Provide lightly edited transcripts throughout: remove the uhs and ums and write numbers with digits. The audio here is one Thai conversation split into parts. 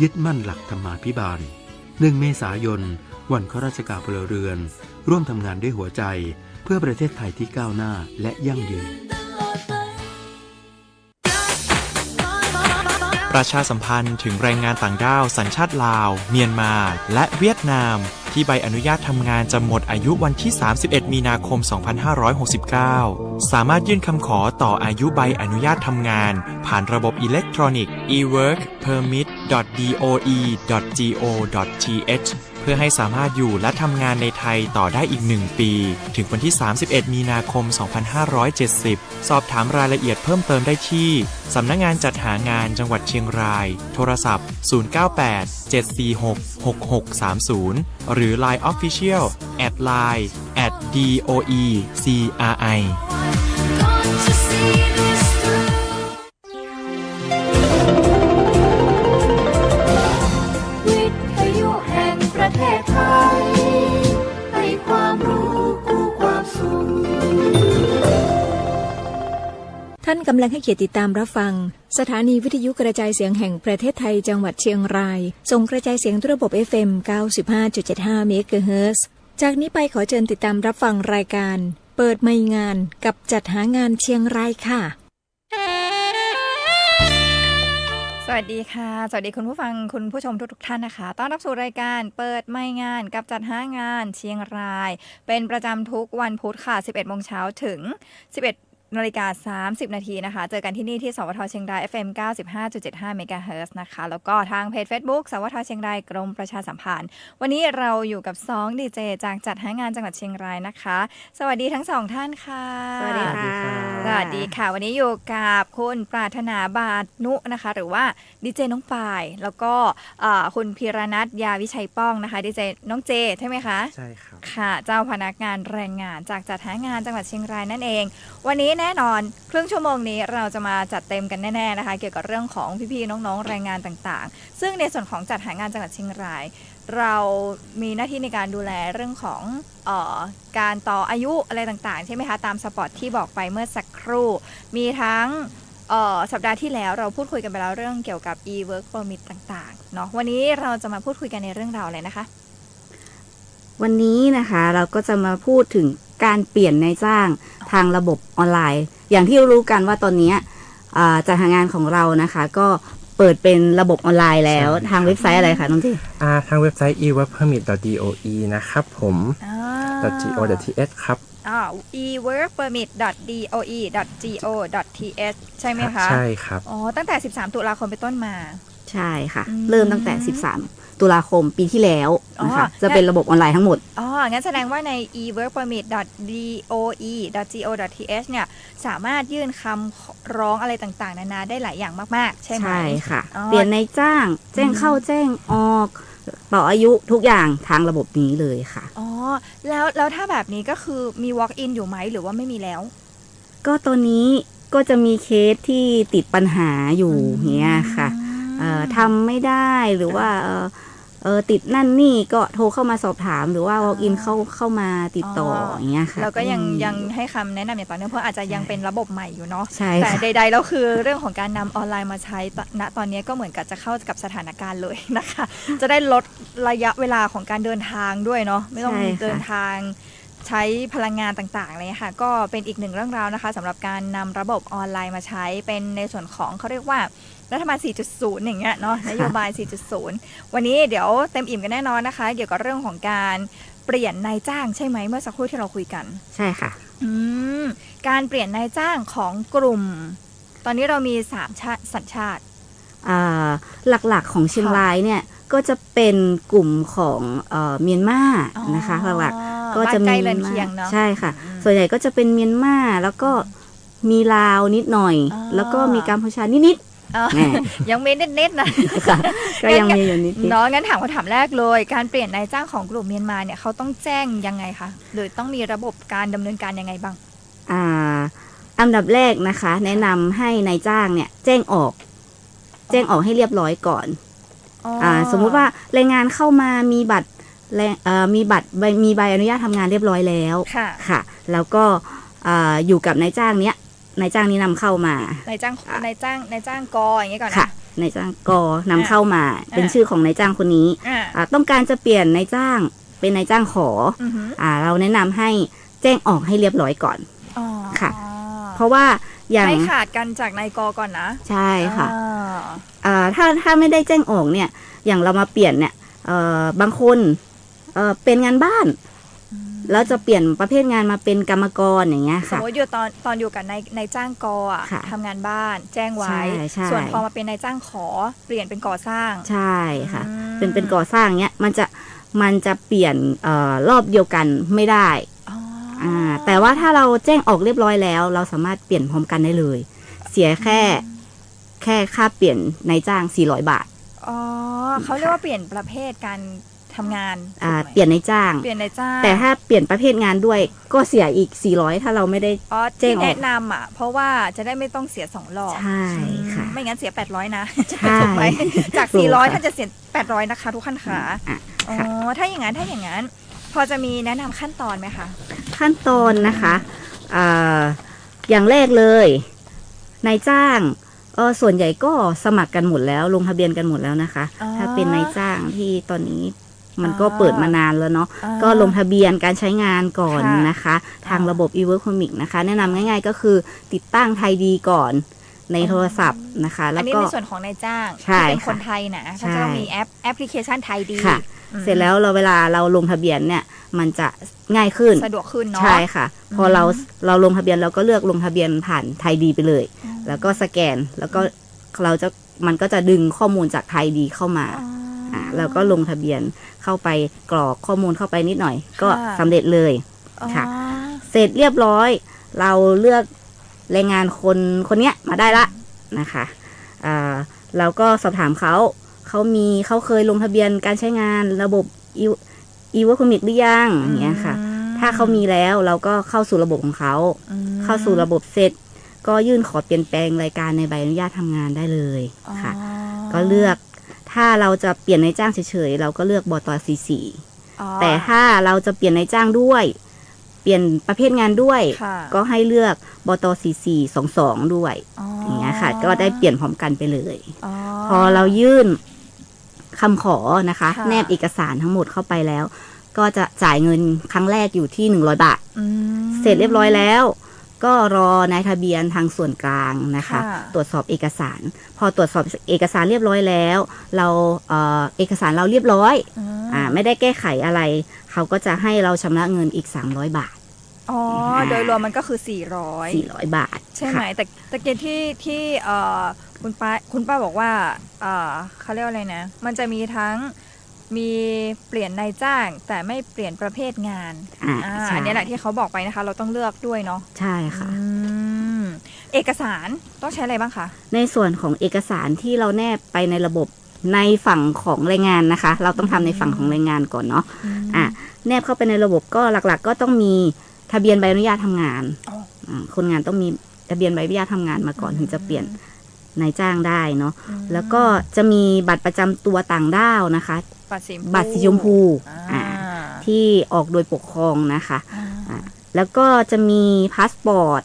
ยึดมั่นหลักธรรมาภิบาล1 เมษายนวันข้าราชการพลเรือนร่วมทำงานด้วยหัวใจเพื่อประเทศไทยที่ก้าวหน้าและยั่งยืนประชาสัมพันธ์ถึงแรงงานต่างด้าวสัญชาติลาวเมียนมาและเวียดนามที่ใบอนุญาตทำงานจะหมดอายุวันที่ 31 มีนาคม 2569 สามารถยื่นคำขอต่ออายุใบอนุญาตทำงานผ่านระบบอิเล็กทรอนิกส์ eworkpermit.doe.go.th เพื่อให้สามารถอยู่และทำงานในไทยต่อได้อีก1 ปีถึงวันที่ 31 มีนาคม 2570 สอบถามรายละเอียดเพิ่มเติมได้ที่สำนักงานจัดหางานจังหวัดเชียงรายโทรศัพท์ 098 746 6630 หรือ Line Official @line @doecriประเทศไทยให้ความรู้คู่ความสุขท่านกำลังให้เกียรติติดตามรับฟังสถานีวิทยุกระจายเสียงแห่งประเทศไทยจังหวัดเชียงรายส่งกระจายเสียงด้วยระบบ FM 95.75 เมกะเฮิรตซ์จากนี้ไปขอเชิญติดตามรับฟังรายการเปิดไมค์งานกับจัดหางานเชียงรายค่ะสวัสดีค่ะสวัสดีคุณผู้ฟังคุณผู้ชมทุกท่านนะคะต้อนรับสู่รายการเปิดไมค์งานกับจัดหางานเชียงรายเป็นประจำทุกวันพุธค่ะ 11 โมงเช้าถึง 11:30 นาทีนะคะเจอกันที่นี่ที่สวทเชียงราย FM 95.75 เมกะเฮิรตซ์นะคะแล้วก็ทางเพจ Facebook สวทเชียงรายกรมประชาสัมพันธ์วันนี้เราอยู่กับ2ดีเจจากจัดหางานจังหวัดเชียงรายนะคะสวัสดีทั้ง2ท่านค่ะสวัสดีค่ะสวัสดีค่ะวันนี้อยู่กับคุณปรารถนาบาทนุนะคะหรือว่าดีเจน้องปายแล้วก็คุณพีรนัทยาวิชัยป้องนะคะดีเจน้องเจใช่ไหมคะใช่ครับค่ะเจ้าพนักงานแรงงานจากจัดหางานจังหวัดเชียงรายนั่นเองวันนี้แน่นอนครึ่งชั่วโมงนี้เราจะมาจัดเต็มกันแน่ๆนะคะเกี่ยวกับเรื่องของพี่ๆน้องๆแรงงานต่างๆซึ่งในส่วนของจัดหางานจังหวัดเชียงรายเรามีหน้าที่ในการดูแลเรื่องของการต่ออายุอะไรต่างๆใช่ไหมคะตามสปอตที่บอกไปเมื่อสักครู่มีทั้งสัปดาห์ที่แล้วเราพูดคุยกันไปแล้วเรื่องเกี่ยวกับ e-work permit ต่างๆเนาะวันนี้เราจะมาพูดคุยกันในเรื่องราวอะไรนะคะวันนี้นะคะเราก็จะมาพูดถึงการเปลี่ยนนายจ้างทางระบบออนไลน์อย่างที่รู้กันว่าตอนนี้จัดหางานของเรานะคะก็เปิดเป็นระบบออนไลน์แล้วทางเว็บไซต์อะไรคะน้องจีทางเว็บไซต์ eworkpermit.doe นะครับผม .go.th ครับeworkpermit.doe.go.th ใช่ไหมคะใช่ครับตั้งแต่13ตุลาคมเป็นต้นมาใช่ค่ะเริ่มตั้งแต่13ตุลาคมปีที่แล้วนะคะจะเป็นระบบออนไลน์ทั้งหมดงั้นแสดงว่าใน eworkpermit.doe.go.th เนี่ยสามารถยื่นคำร้องอะไรต่างๆนานาได้หลายอย่างมากๆใช่ไหมใช่ค่ะเปลี่ยนนายจ้างแจ้งเข้าแจ้งออกต่ออายุทุกอย่างทางระบบนี้เลยค่ะแล้วถ้าแบบนี้ก็คือมี walk in อยู่ไหมหรือว่าไม่มีแล้วก็ตัวนี้ก็จะมีเคสที่ติดปัญหาอยู่เนี้ยค่ะทำไม่ได้หรือว่าติดนั่นนี่ก็โทรเข้ามาสอบถามหรือว่า walk in เข้ามาติดต่ออย่างเงี้ยค่ะแล้วก็ยังให้คำแนะนำอย่างต่อเนื่องเพราะอาจจะยังเป็นระบบใหม่อยู่เนาะแต่ใดๆแล้วคือเรื่องของการนำออนไลน์มาใช้ณตอนนี้ก็เหมือนกับจะเข้ากับสถานการณ์เลยนะคะจะได้ลดระยะเวลาของการเดินทางด้วยเนาะไม่ต้องเดินทางใช้พลังงานต่างๆเลยค่ะก็เป็นอีกหนึ่งเรื่องราวนะคะสำหรับการนำระบบออนไลน์มาใช้เป็นในส่วนของเขาเรียกว่ารัฐบาล 4.0 อย่างเงี้ยเนาะนโยบาย 4.0 วันนี้เดี๋ยวเต็มอิ่มกันแน่นอนนะคะเกี่ยวกับเรื่องของการเปลี่ยนนายจ้างใช่ไหมเมื่อสักครู่ที่เราคุยกันใช่ค่ะการเปลี่ยนนายจ้างของกลุ่มตอนนี้เรามี3สัญชาติหลักๆของเชียงรายเนี่ยก็จะเป็นกลุ่มของเมียนมานะคะหลักๆก็จะมีใช่ค่ะส่วนใหญ่ก็จะเป็นเมียนมาแล้วก็มีลาวนิดหน่อยแล้วก็มีกัมพูชานิดยังมีเน็ตๆนะก็ยังมีอยู่นิดเนาะงั้นถามคำถามแรกเลยการเปลี่ยนนายจ้างของกลุ่มเมียนมาเนี่ยเขาต้องแจ้งยังไงคะหรือต้องมีระบบการดำเนินการยังไงบ้างอันดับแรกนะคะแนะนำให้นายจ้างเนี่ยแจ้งออกให้เรียบร้อยก่อนสมมุติว่าแรงงานเข้ามามีบัตรมีใบอนุญาตทำงานเรียบร้อยแล้วค่ะแล้วก็อยู่กับนายจ้างนี้นำเข้ามานายจ้างกออย่างเงี้ยก่อนนะ นายจ้างกนำเข้ามาเป็นชื่อของนายจ้างคนนี้ต้องการจะเปลี่ยนนายจ้างเป็นนายจ้างขอเราแนะนำให้แจ้งออกให้เรียบร้อยก่อนค่ะเพราะว่าอย่างให้ขาดกันจากนายกก่อนนะใช่ค่ะถ้าไม่ได้แจ้งออกเนี่ยอย่างเรามาเปลี่ยนเนี่ยบางคนเป็นงานบ้านแล้วจะเปลี่ยนประเภทงานมาเป็นกรรมกรอย่างเงี้ยค่ะสมมติอยู่ตอนอยู่กับนายจ้างกทำงานบ้านแจ้งไว้ส่วนพอมาเป็นนายจ้างขอเปลี่ยนเป็นก่อสร้างใช่ค่ะเป็นก่อสร้างเงี้ยมันจะเปลี่ยนรอบเดียวกันไม่ได้แต่ว่าถ้าเราแจ้งออกเรียบร้อยแล้วเราสามารถเปลี่ยนพร้อมกันได้เลยเสียแค่ค่าเปลี่ยนนายจ้าง400 บาทเขาเรียกว่าเปลี่ยนประเภทการทำงานเปลี่ยนนายจ้างแต่ถ้าเปลี่ยนประเภทงานด้วยก็เสียอีก400ถ้าเราไม่ได้แจ้งออกแนะนำเพราะว่าจะได้ไม่ต้องเสีย2 รอบใช่ค่ะไม่งั้นเสีย800นะถูกไหมจาก400ท่านจะเสีย800นะคะทุกขั้นขาถ้าอย่างนั้นพอจะมีแนะนำขั้นตอนไหมคะขั้นตอนนะคะอย่างแรกเลยนายจ้างส่วนใหญ่ก็สมัครกันหมดแล้วลงทะเบียนกันหมดแล้วนะคะถ้าเป็นนายจ้างที่ตอนนี้มันก็เปิดมานานแล้วเนาะก็ลงทะเบียนการใช้งานก่อนนะคะทางระบบ e-workcomic นะคะแนะนำง่ายๆก็คือติดตั้งไทยดีก่อนในโทรศัพท์นะคะแล้วก็อันนี้ในส่วนของนายจ้างที่เป็นคนไทยนะเขาจะมีแอปพลิเคชันไทยดีเสร็จแล้วเวลาเราลงทะเบียนเนี่ยมันจะง่ายขึ้นสะดวกขึ้นเนาะใช่ค่ะพอเราลงทะเบียนเราก็เลือกลงทะเบียนผ่านไทยดีไปเลยแล้วก็สแกนแล้วก็มันก็จะดึงข้อมูลจากไทยดีเข้ามาแล้วก็ลงทะเบียนเข้าไปกรอกข้อมูลเข้าไปนิดหน่อยก็สำเร็จเลยค่ะเสร็จเรียบร้อยเราเลือกแรงงานคนเนี้ยมาได้ละนะคะเราก็สอบถามเขาเคยลงทะเบียนการใช้งานระบบ e-workcomic หรือยังอย่างเงี้ยค่ะถ้าเขามีแล้วเราก็เข้าสู่ระบบของเขาเข้าสู่ระบบเสร็จก็ยื่นขอเปลี่ยนแปลงรายการในใบอนุญาตทำงานได้เลยค่ะก็เลือกถ้าเราจะเปลี่ยนนายจ้างเฉยๆเราก็เลือกบต.44แต่ถ้าเราจะเปลี่ยนนายจ้างด้วยเปลี่ยนประเภทงานด้วยก็ให้เลือกบต.4422ด้วยอย่างเงี้ยค่ะก็ได้เปลี่ยนพร้อมกันไปเลยพอเรายื่นคำขอนะคะแนบเอกสารทั้งหมดเข้าไปแล้วก็จะจ่ายเงินครั้งแรกอยู่ที่100 บาทเสร็จเรียบร้อยแล้วก็รอนายทะเบียนทางส่วนกลางนะคะตรวจสอบเอกสารพอตรวจสอบเอกสารเรียบร้อยแล้วเราเอกสารเราเรียบร้อยไม่ได้แก้ไขอะไรเขาก็จะให้เราชำระเงินอีก300 บาทโดยรวมมันก็คือ400 บาทใช่ไหมแต่เกณฑ์ที่คุณป้าบอกว่าเขาเรียกว่าอะไรนะมันจะมีทั้งมีเปลี่ยนนายจ้างแต่ไม่เปลี่ยนประเภทงานอันนี้แหละที่เขาบอกไปนะคะเราต้องเลือกด้วยเนาะใช่ค่ะเอกสารต้องใช้อะไรบ้างคะในส่วนของเอกสารที่เราแนบไปในระบบในฝั่งของแรงงานนะคะเราต้องทำในฝั่งของแรงงานก่อนเนาะแนบเข้าไปในระบบก็หลักๆก็ต้องมีทะเบียนใบอนุญาตทำงานคนงานต้องมีทะเบียนใบอนุญาตทำงานมาก่อนถึงจะเปลี่ยนนายจ้างได้เนาะแล้วก็จะมีบัตรประจำตัวต่างด้าวนะคะบัตรสีชมพูที่ออกโดยปกครองนะคะแล้วก็จะมีพาสปอร์ต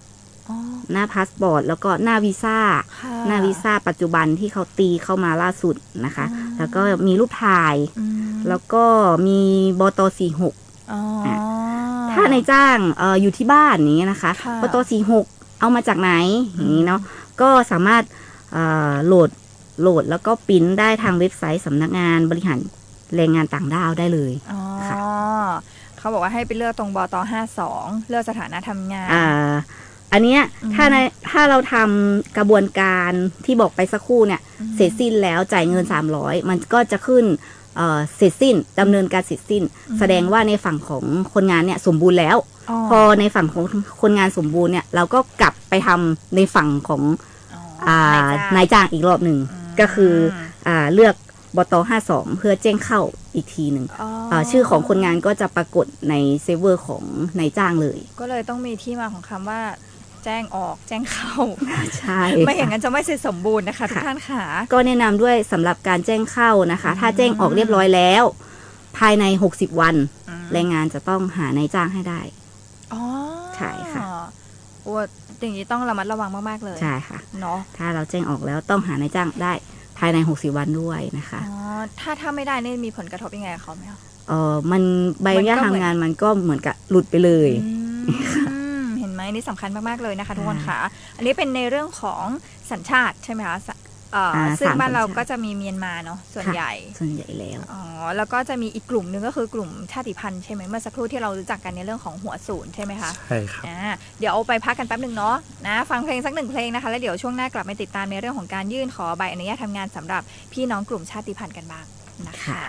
หน้าพาสปอร์ตแล้วก็หน้าวีซ่าปัจจุบันที่เขาตีเข้ามาล่าสุดนะคะแล้วก็มีรูปถ่ายแล้วก็มีบต.46ถ้านายจ้างอยู่ที่บ้านอย่างเงี้ยนะคะบต.46เอามาจากไหนอย่างนี้เนาะก็สามารถโหลดแล้วก็ปริ้นได้ทางเว็บไซต์สำนักงานบริหารแรงงานต่างด้าวได้เลยค่ะเขาบอกว่าให้ไปเลือกตรงบต.52เลือกสถานะทำงานอันเนี้ยถ้าเราทำกระบวนการที่บอกไปสักครู่เนี่ยเสร็จสิ้นแล้วจ่ายเงิน300มันก็จะขึ้นเสร็จสิ้นดำเนินการเสร็จสิ้นแสดงว่าในฝั่งของคนงานเนี่ยสมบูรณ์แล้วพอในฝั่งของคนงานสมบูรณ์เนี่ยเราก็กลับไปทำในฝั่งของนายจ้างอีกรอบหนึ่งก็คือเลือกบต.52เพื่อแจ้งเข้าอีกทีหนึ่งชื่อของคนงานก็จะปรากฏในเซิร์ฟเวอร์ของนายจ้างเลยก็เลยต้องมีที่มาของคำว่าแจ้งออกแจ้งเข้าใช่ไม่อย่างนั้นจะไม่เสร็จสมบูรณ์นะคะทุกท่านค่ะก็แนะนำด้วยสำหรับการแจ้งเข้านะคะถ้าแจ้งออกเรียบร้อยแล้วภายใน60 วันแรงงานจะต้องหานายจ้างให้ได้ใช่ค่ะโอ้อย่างนี้ต้องระมัดระวังมากๆเลยใช่ค่ะเนาะถ้าเราแจ้งออกแล้วต้องหานายจ้างได้ ภายใน60วันด้วยนะคะ อ๋อถ้าไม่ได้นี่มีผลกระทบยังไงกับเขาไหมคะ มันใบอนุญาตทำงานมันก็เหมือนกับหลุดไปเลย เห็นไหมนี่สำคัญมากๆเลยนะคะทุกคนค่ะอันนี้เป็นในเรื่องของสัญชาติใช่ไหมคะซึ่งบ้านเราก็จะมีเมียนมาเนาะส่วนใหญ่แล้วอ๋อแล้วก็จะมีอีกกลุ่มหนึ่งก็คือกลุ่มชาติพันธุ์ใช่ไหมเมื่อสักครู่ที่เรารู้จักกันในเรื่องของหัวศูนย์ใช่ไหมคะใช่ครับเดี๋ยวเอาไปพักกันแป๊บหนึ่งเนาะนะฟังเพลงสัก1 เพลงนะคะแล้วเดี๋ยวช่วงหน้ากลับมาติดตามในเรื่องของการยื่นขอใบอนุญาตทำงานสำหรับพี่น้องกลุ่มชาติพันธุ์กันบ้างนะคะ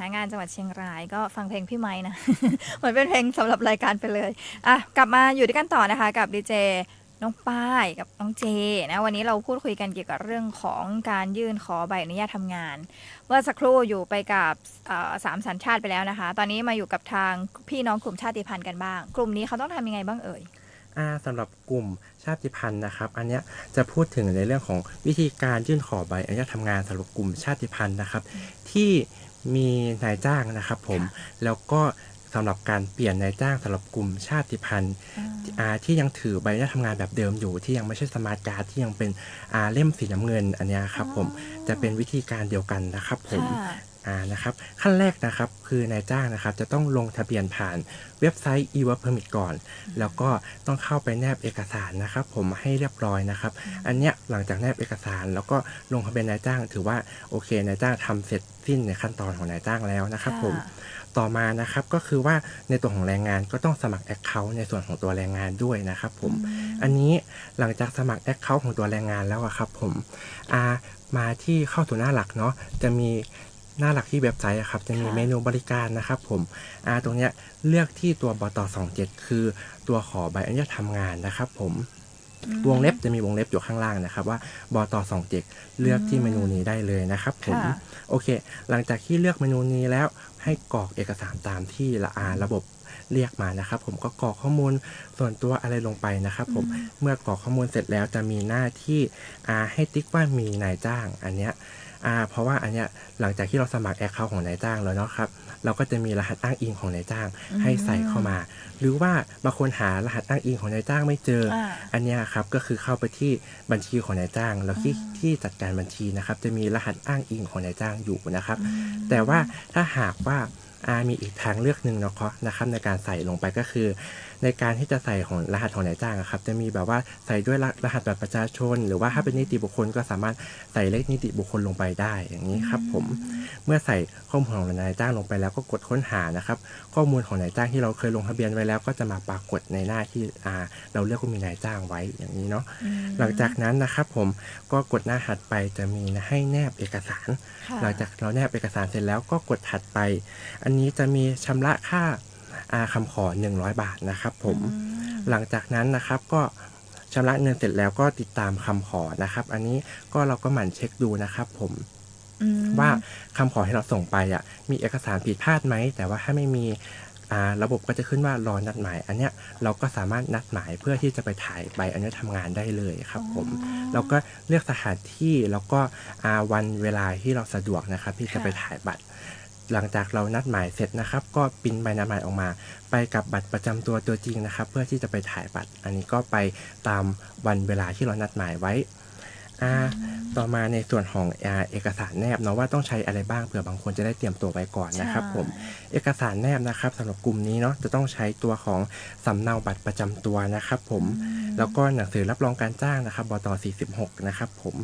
หางานจังหวัดเชียงรายก็ฟังเพลงพี่ไม้นะ เหมือนเป็นเพลงสำหรับรายการไปเลยกลับมาอยู่ด้วยกันต่อนะคะกับดีเจน้องป้ายกับน้องเจนะวันนี้เราพูดคุยกันเกี่ยวกับเรื่องของการยื่นขอใบอนุญาตทำงานเมื่อสักครู่อยู่ไปกับ3 สัญชาติไปแล้วนะคะตอนนี้มาอยู่กับทางพี่น้องกลุ่มชาติพันธุ์กันบ้างกลุ่มนี้เขาต้องทำยังไงบ้างเอ่ยสำหรับกลุ่มชาติพันธุ์นะครับอันนี้จะพูดถึงในเรื่องของวิธีการยื่นขอใบอนุญาตทำงานสำหรับกลุ่มชาติพันธุ์นะครับที่มีนายจ้างนะครับผมแล้วก็สำหรับการเปลี่ยนนายจ้างสำหรับกลุ่มชาติพันธุ์ที่ยังถือใบอนุญาตทำงานแบบเดิมอยู่ที่ยังไม่ใช่สมาร์ทการ์ดที่ยังเป็นเล่มสีน้ำเงินอันนี้ครับผมจะเป็นวิธีการเดียวกันนะครับผม นะครับขั้นแรกนะครับคือนายจ้างนะครับจะต้องลงทะเบียนผ่านเว็บไซต์ e-work permit ก่อนแล้วก็ต้องเข้าไปแนบเอกสารนะครับผมให้เรียบร้อยนะครับอันเนี้ยหลังจากแนบเอกสารแล้วก็ลงทะเบียนนายจ้างถือว่าโอเคนายจ้างทำเสร็จสิ้นในขั้นตอนของนายจ้างแล้วนะครับผมต่อมานะครับก็คือว่าในตัวของแรงงานก็ต้องสมัคร Account ในส่วนของตัวแรงงานด้วยนะครับผมอันนี้หลังจากสมัคร Account ของตัวแรงงานแล้วอะครับผมมาที่เข้าสู่หน้าหลักเนาะจะมีหน้าหลักที่เว็บไซต์ครับจะมีเมนูบริการนะครับผมตรงเนี้ยเลือกที่ตัวบต27คือตัวขอใบอนุญาตทำงานนะครับผมวงเล็บจะมีวงเล็บอยู่ข้างล่างนะครับว่าบต27เลือกที่เมนูนี้ได้เลยนะครับผมโอเคหลังจากที่เลือกเมนูนี้แล้วให้กรอกเอกสารตามที่ระบบเรียกมานะครับผมก็กรอกข้อมูลส่วนตัวอะไรลงไปนะครับผมเมื่อกรอกข้อมูลเสร็จแล้วจะมีหน้าที่ให้ติ๊กว่ามีนายจ้างอันเนี้ยเพราะว่าอันเนี้ยหลังจากที่เราสมัครแอคเคาท์ของนายจ้างแล้วเนาะครับเราก็จะมีรหัสอ้างอิงของนายจ้างให้ใส่เข้ามาหรือว่าบางคนหารหัสอ้างอิงของนายจ้างไม่เจออันเนี้ยครับก็คือเข้าไปที่บัญชีของนายจ้างแล้วที่จัดการบัญชีนะครับจะมีรหัสอ้างอิงของนายจ้างอยู่นะครับแต่ว่าถ้าหากว่ามีอีกทางเลือกหนึ่งนะครับในการใส่ลงไปก็คือในการที่จะใส่ของรหัสของนายจ้างครับจะมีแบบว่าใส่ด้วยรหัสบัตรประชาชนหรือว่าถ้าเป็นนิติบุคคลก็สามารถใส่เลขนิติบุคคลลงไปได้อย่างนี้ครับผมเมื่อใส่ข้อมูลของนายจ้างลงไปแล้วก็กดค้นหานะครับข้อมูลของนายจ้างที่เราเคยลงทะเบียนไว้แล้วก็จะมาปรากฏในหน้าที่เราเลือกว่ามีนายจ้างไว้อย่างนี้เนาะหลังจากนั้นนะครับผมก็กดหน้าถัดไปจะมีให้แนบเอกสารหลังจากเราแนบเอกสารเสร็จแล้วก็กดถัดไปอันนี้จะมีชำระค่าคำขอ100 บาทนะครับผมหลังจากนั้นนะครับก็ชำระเงินเสร็จแล้วก็ติดตามคำขอนะครับอันนี้ก็เราก็หมั่นเช็คดูนะครับผมว่าคำขอที่เราส่งไปมีเอกสารผิดพลาดไหมแต่ว่าถ้าไม่มีระบบก็จะขึ้นว่ารอนัดหมายอันเนี้ยเราก็สามารถนัดหมายเพื่อที่จะไปถ่ายใบอนุญาตทำงานได้เลยครับผมเราก็เลือกสถานที่แล้วก็วันเวลาที่เราสะดวกนะครับที่จะไปถ่ายบัตรหลังจากเรานัดหมายเสร็จนะครับก็ปริ้นใบนัดหมายออกมาไปกับบัตรประจำตัวจริงนะครับเพื่อที่จะไปถ่ายบัตรอันนี้ก็ไปตามวันเวลาที่เรานัดหมายไว้ต่อมาในส่วนของเอกสารแนบเนาะว่าต้องใช้อะไรบ้างเผื่อบางคนจะได้เตรียมตัวไว้ก่อนนะครับผมเอกสารแนบนะครับสำหรับกลุ่มนี้เนาะจะต้องใช้ตัวของสำเนาบัตรประจำตัวนะครับผมแล้วก็หนังสือรับรองการจ้างนะครับบต46นะครับผม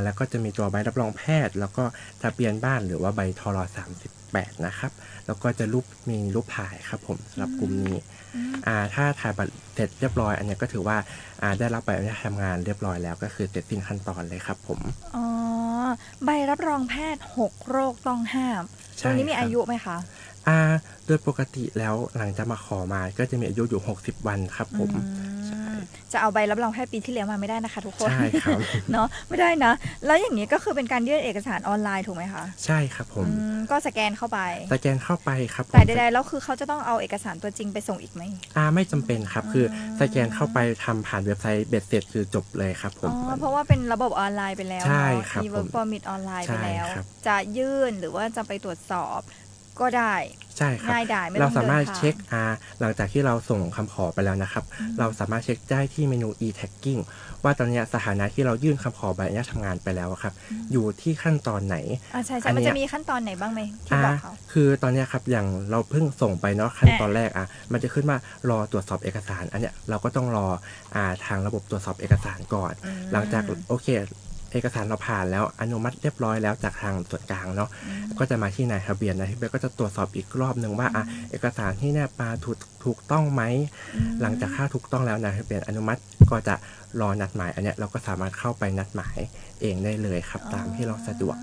แล้วก็จะมีตัวใบรับรองแพทย์แล้วก็ทะเบียนบ้านหรือว่าใบทร38นะครับแล้วก็จะมีรูปถ่ายครับผมสำหรับกลุ่มนี้ถ้าถ่ายบัตรเสร็จเรียบร้อยอันนี้ก็ถือว่าได้รับใบอนุญาตทำงานเรียบร้อยแล้วก็คือเสร็จสิ้นขั้นตอนเลยครับผมใบรับรองแพทย์6โรคต้องห้ามตรงนี้มีอายุไหมคะโดยปกติแล้วหลังจากมาขอมาก็จะมีอายุอยู่60 วันครับผมจะเอาใบรับรองแพทย์ปีที่แล้วมาไม่ได้นะคะทุกคนใช่ครับเนาะไม่ได้นะแล้วอย่างนี้ก็คือเป็นการยื่นเอกสารออนไลน์ถูกไหมคะใช่ครับผมก็สแกนเข้าไปครับแต่ใดๆแล้วคือเขาจะต้องเอาเอกสารตัวจริงไปส่งอีกไหมไม่จำเป็นครับคือสแกนเข้าไปทำผ่านเว็บไซต์เบ็ดเสร็จคือจบเลยครับผมเพราะว่าเป็นระบบออนไลน์ไปแล้วใช่ครับมีเวิร์กพอมิตออนไลน์ไปแล้วจะยื่นหรือว่าจะไปตรวจสอบก็ได้ใช่ครับเราสามารถเช็คหลังจากที่เราส่งคำขอไปแล้วนะครับเราสามารถเช็คได้ที่เมนู e-tagging ว่าตอนนี้สถานะที่เรายื่นคำขอใบอนุญาตทำงานไปแล้วครับอยู่ที่ขั้นตอนไหนใช่มันจะมีขั้นตอนไหนบ้างไหมที่บอกเขาคือตอนนี้ครับอย่างเราเพิ่งส่งไปเนาะขั้นตอนแรกมันจะขึ้นว่ารอตรวจสอบเอกสารอันเนี้ยเราก็ต้องรอทางระบบตรวจสอบเอกสารก่อนหลังจากโอเคเอกสารเราผ่านแล้วอนุมัติเรียบร้อยแล้วจากทางส่วนกลางเนาะก็จะมาที่นายทะเบียนก็จะตรวจสอบอีกรอบนึงว่าเอกสารที่แนบมาถูกต้องไหมหลังจากค่าถูกต้องแล้วนายทะเบียนอนุมัติก็จะรอนัดหมายอันเนี้ยเราก็สามารถเข้าไปนัดหมายเองได้เลยครับตามที่เราสะดวก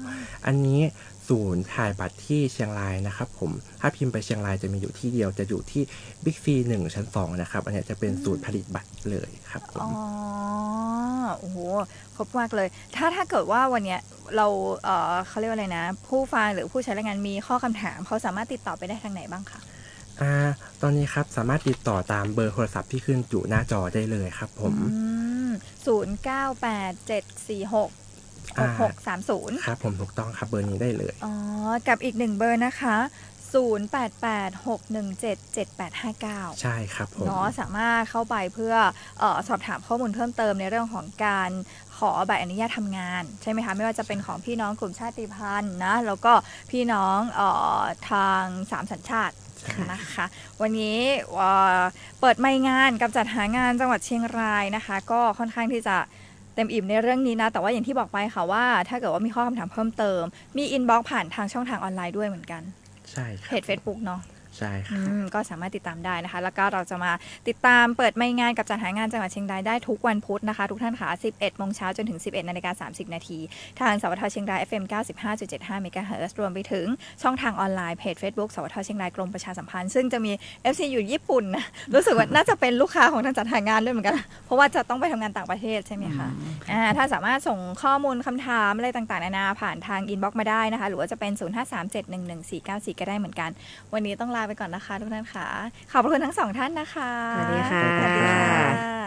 อันนี้ศูนย์ถ่ายบัตรที่เชียงรายนะครับผมถ้าพิมพ์ไปเชียงรายจะมีอยู่ที่เดียวจะอยู่ที่บิ๊กซี1ชั้น2นะครับอันนี้จะเป็นศูนย์ผลิตบัตรเลยครับผมโอ้โหครบมากเลยถ้าเกิดว่าวันเนี้ยเราเขาเรียกว่าอะไรนะผู้ฟังหรือผู้ใช้แรงงานมีข้อคำถามเขาสามารถติดต่อไปได้ทางไหนบ้างคะตอนนี้ครับสามารถติดต่อตามเบอร์โทรศัพท์ที่ขึ้นอยู่หน้าจอได้เลยครับผม0987466630ครับผมถูกต้องครับเบอร์นี้ได้เลยกับอีก1เบอร์นะคะ 0886177859 ใช่ครับผม เนาะสามารถเข้าไปเพื่อสอบถามข้อมูลเพิ่มเติมในเรื่องของการขอใบอนุญาตทำงานใช่ไหมคะไม่ว่าจะเป็นของพี่น้องกลุ่มชาติพันธุ์นะแล้วก็พี่น้องทาง3 สัญชาตินะคะวันนี้เปิดไมค์งานกับจัดหางานจังหวัดเชียงรายนะคะก็ค่อนข้างที่จะเต็มอิ่มในเรื่องนี้นะแต่ว่าอย่างที่บอกไปค่ะว่าถ้าเกิดว่ามีข้อคำถามเพิ่มเติมมีอินบ็อกซ์ผ่านทางช่องทางออนไลน์ด้วยเหมือนกัน ใช่ครับ เพจ Facebook เนาะ ใช่ครับ ก็สามารถติดตามได้นะคะแล้วก็เราจะมาติดตามเปิดไมค์งานกับจัดหางานจังหวัดเชียงรายได้ทุกวันพุธนะคะทุกท่านค่ะ 11 โมงเช้าจนถึง 11:30 นาทีทางสวทเชียงราย FM 95.75 เมกะเฮิรตซ์รวมไปถึงช่องทางออนไลน์เพจ Facebook สวทเชียงรายกรมประชาสัมพันธ์ซึ่งจะมี FC อยู่ญี่ปุ่นนะรู้สึกว่าน่าจะเป็นลูกค้าของทางจัดหางานด้วยเหมือนกันเพราะว่าจะต้องไปทำงานต่างประเทศใช่ไหมคะถ้าสามารถส่งข้อมูลคำถามอะไรต่างๆนานาผ่านทางอินบ็อกซ์มาได้นะคะหรือว่าจะเป็น 0537111494 ก็ได้เหมือนกันวันนี้ต้องลาไปก่อนนะคะทุกท่านค่ะขอบคุณทั้ง 2 ท่านนะคะ สวัสดีค่ะ สวัสดีค่ะ